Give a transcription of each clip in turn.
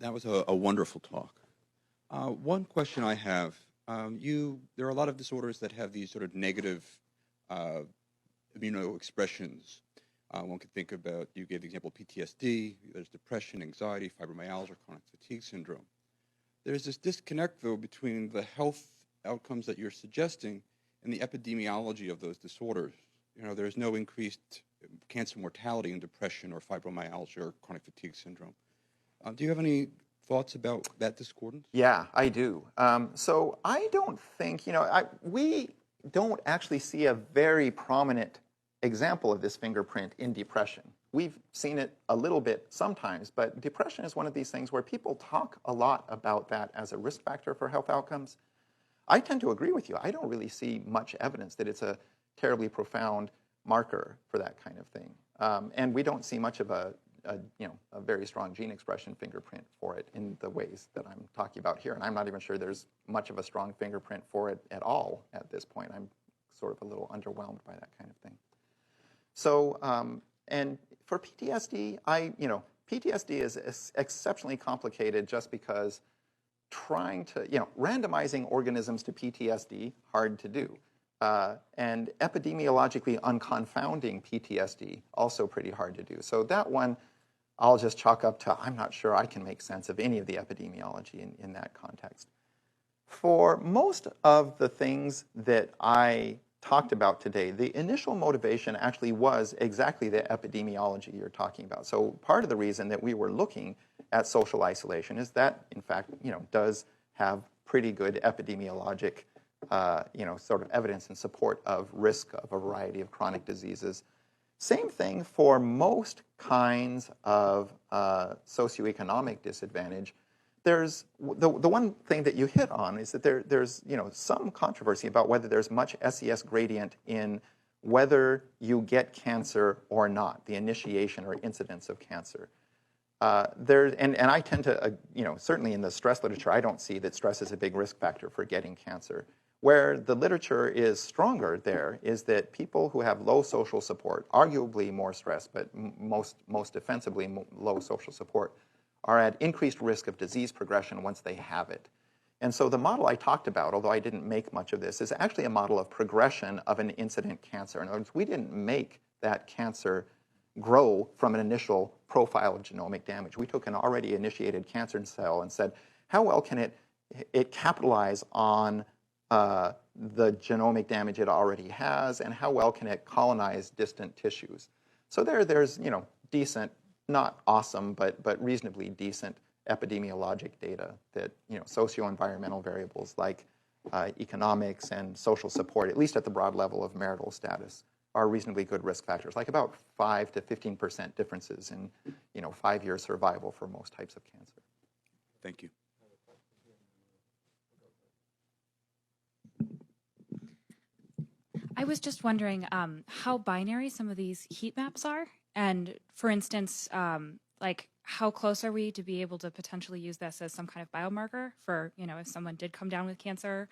That was a wonderful talk. One question I have, there are a lot of disorders that have these sort of negative uh, immunoexpressions. One could think about, you gave the example PTSD, there's depression, anxiety, fibromyalgia, chronic fatigue syndrome. There's this disconnect, though, between the health outcomes that you're suggesting and the epidemiology of those disorders. There's no increased cancer mortality in depression or fibromyalgia or chronic fatigue syndrome. Do you have any thoughts about that discordance? Yeah, I do. So I don't think, we don't actually see a very prominent example of this fingerprint in depression. We've seen it a little bit sometimes, but depression is one of these things where people talk a lot about that as a risk factor for health outcomes. I tend to agree with you. I don't really see much evidence that it's a terribly profound marker for that kind of thing. And we don't see much of a very strong gene expression fingerprint for it in the ways that I'm talking about here. And I'm not even sure there's much of a strong fingerprint for it at all at this point. I'm sort of a little underwhelmed by that kind of thing. So, and for PTSD, PTSD is exceptionally complicated just because trying to, randomizing organisms to PTSD, hard to do. And epidemiologically unconfounding PTSD, also pretty hard to do. So that one, I'll just chalk up to, I'm not sure I can make sense of any of the epidemiology in that context. For most of the things that I talked about today, the initial motivation actually was exactly the epidemiology you're talking about. So part of the reason that we were looking at social isolation is that, in fact, does have pretty good epidemiologic, sort of evidence and support of risk of a variety of chronic diseases. Same thing for most kinds of socioeconomic disadvantage. There's the one thing that you hit on is that there's some controversy about whether there's much SES gradient in whether you get cancer or not, the initiation or incidence of cancer. And I tend to, certainly in the stress literature, I don't see that stress is a big risk factor for getting cancer. Where the literature is stronger there is that people who have low social support, arguably more stress, but most defensively low social support, are at increased risk of disease progression once they have it. And so the model I talked about, although I didn't make much of this, is actually a model of progression of an incident cancer. In other words, we didn't make that cancer grow from an initial profile of genomic damage. We took an already initiated cancer cell and said, how well can it capitalize on the genomic damage it already has, and how well can it colonize distant tissues? So there's decent, not awesome, but reasonably decent epidemiologic data that socio-environmental variables like economics and social support, at least at the broad level of marital status, are reasonably good risk factors, like about 5 to 15% differences in 5-year survival for most types of cancer. Thank you. I was just wondering how binary some of these heat maps are. And for instance, like how close are we to be able to potentially use this as some kind of biomarker for, if someone did come down with cancer,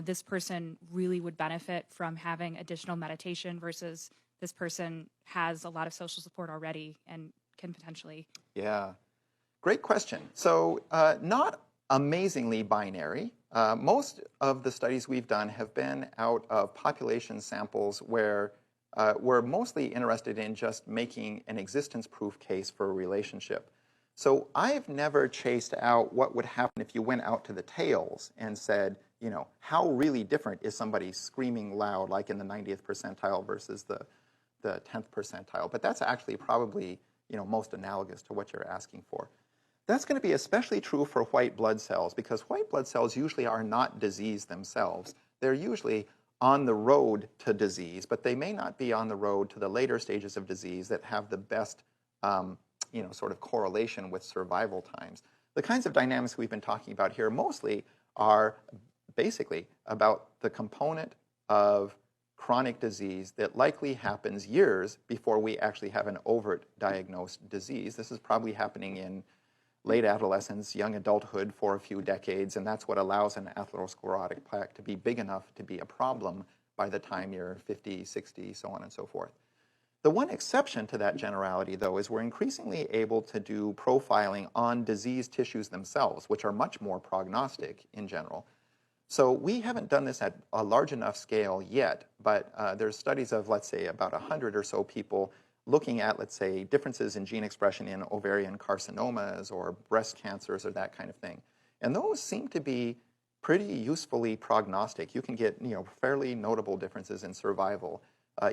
this person really would benefit from having additional meditation versus this person has a lot of social support already and can potentially. Yeah, great question. So not amazingly binary. Most of the studies we've done have been out of population samples where we're mostly interested in just making an existence proof case for a relationship. So I've never chased out what would happen if you went out to the tails and said, how really different is somebody screaming loud like in the 90th percentile versus the 10th percentile. But that's actually probably most analogous to what you're asking for. That's going to be especially true for white blood cells because white blood cells usually are not disease themselves. They're usually on the road to disease, but they may not be on the road to the later stages of disease that have the best sort of correlation with survival times. The kinds of dynamics we've been talking about here mostly are basically about the component of chronic disease that likely happens years before we actually have an overt diagnosed disease. This is probably happening in late adolescence, young adulthood for a few decades, and that's what allows an atherosclerotic plaque to be big enough to be a problem by the time you're 50, 60, so on and so forth. The one exception to that generality, though, is we're increasingly able to do profiling on diseased tissues themselves, which are much more prognostic in general. So we haven't done this at a large enough scale yet, but there's studies of, let's say, about 100 or so people looking at, let's say, differences in gene expression in ovarian carcinomas or breast cancers or that kind of thing. And those seem to be pretty usefully prognostic. You can get, fairly notable differences in survival,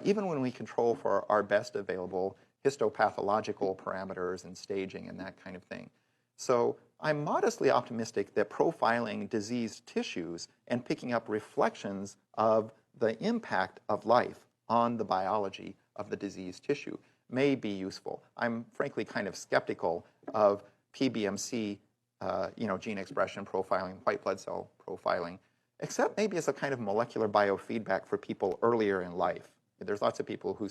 even when we control for our best available histopathological parameters and staging and that kind of thing. So I'm modestly optimistic that profiling diseased tissues and picking up reflections of the impact of life on the biology of the diseased tissue may be useful. I'm frankly kind of skeptical of PBMC, gene expression profiling, white blood cell profiling, except maybe as a kind of molecular biofeedback for people earlier in life. There's lots of people who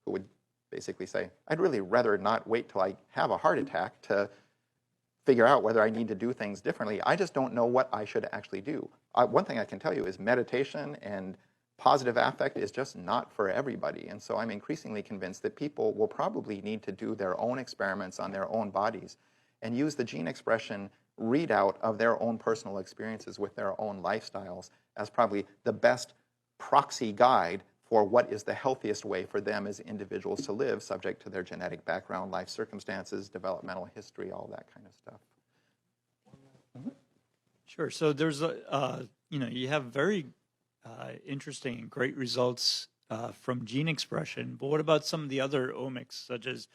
would basically say, I'd really rather not wait till I have a heart attack to figure out whether I need to do things differently. I just don't know what I should actually do. One thing I can tell you is meditation and positive affect is just not for everybody. And so I'm increasingly convinced that people will probably need to do their own experiments on their own bodies and use the gene expression readout of their own personal experiences with their own lifestyles as probably the best proxy guide for what is the healthiest way for them as individuals to live, subject to their genetic background, life circumstances, developmental history, all that kind of stuff. Sure. So there's you have very interesting and great results from gene expression, but what about some of the other omics, such as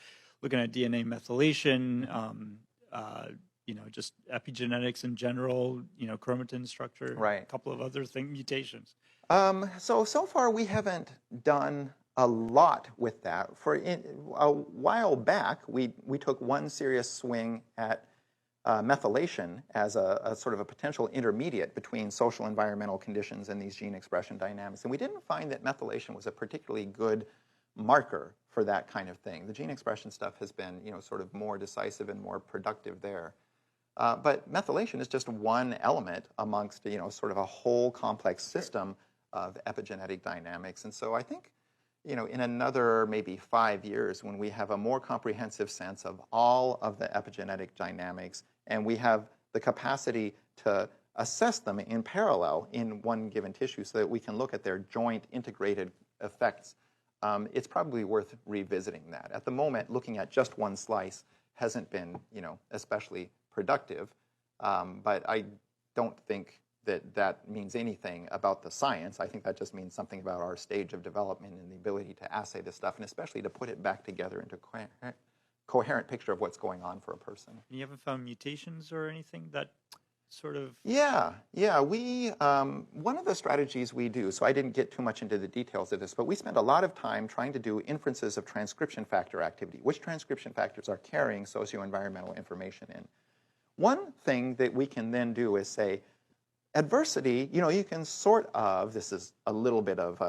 looking at DNA methylation, just epigenetics in general, chromatin structure, right, a couple of other mutations? So far we haven't done a lot with that. A while back, we took one serious swing at methylation as a sort of a potential intermediate between social environmental conditions and these gene expression dynamics. And we didn't find that methylation was a particularly good marker for that kind of thing. The gene expression stuff has been, sort of more decisive and more productive there. But methylation is just one element amongst, sort of a whole complex system of epigenetic dynamics. And so I think, in another maybe 5 years, when we have a more comprehensive sense of all of the epigenetic dynamics, and we have the capacity to assess them in parallel in one given tissue so that we can look at their joint integrated effects, it's probably worth revisiting that. At the moment, looking at just one slice hasn't been, especially productive, but I don't think that means anything about the science. I think that just means something about our stage of development and the ability to assay this stuff, and especially to put it back together into a coherent picture of what's going on for a person. You haven't found mutations or anything that sort of... Yeah. We one of the strategies we do, so I didn't get too much into the details of this, but we spend a lot of time trying to do inferences of transcription factor activity. Which transcription factors are carrying socio-environmental information in? One thing that we can then do is say, adversity, you can sort of, this is a little bit of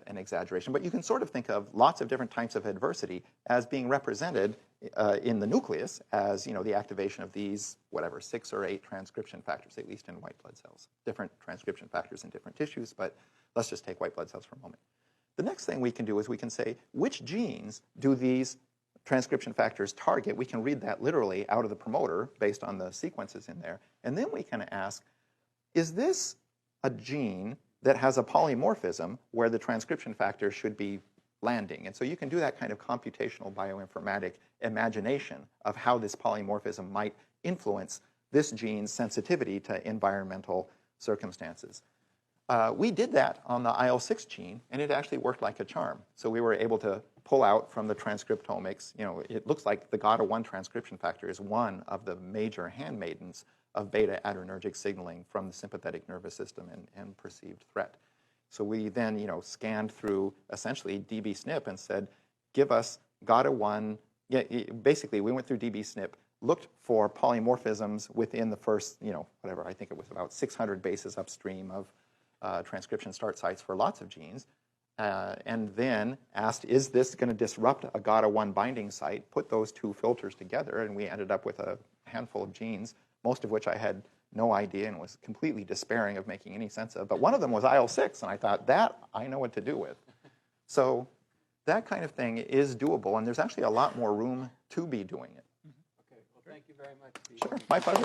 an exaggeration, but you can sort of think of lots of different types of adversity as being represented in the nucleus as, the activation of these, 6 or 8 transcription factors, at least in white blood cells. Different transcription factors in different tissues, but let's just take white blood cells for a moment. The next thing we can do is we can say, which genes do these transcription factors target? We can read that literally out of the promoter based on the sequences in there. And then we can ask, is this a gene that has a polymorphism where the transcription factor should be landing? And so you can do that kind of computational bioinformatic imagination of how this polymorphism might influence this gene's sensitivity to environmental circumstances. We did that on the IL-6 gene, and it actually worked like a charm. So we were able to pull out from the transcriptomics, it looks like the GATA1 transcription factor is one of the major handmaidens of beta-adrenergic signaling from the sympathetic nervous system and perceived threat. So we then, scanned through essentially dbSNP and said, give us GATA1. Yeah, basically, we went through dbSNP, looked for polymorphisms within the first, I think it was about 600 bases upstream of transcription start sites for lots of genes, and then asked, is this going to disrupt a GATA1 binding site? Put those two filters together, and we ended up with a handful of genes, most of which I had no idea and was completely despairing of making any sense of. But one of them was IL-6, and I thought, that I know what to do with. So that kind of thing is doable, and there's actually a lot more room to be doing it. Okay, well, thank you very much. Sure, my pleasure.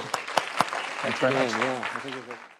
Thanks very much. Yeah, I think it was a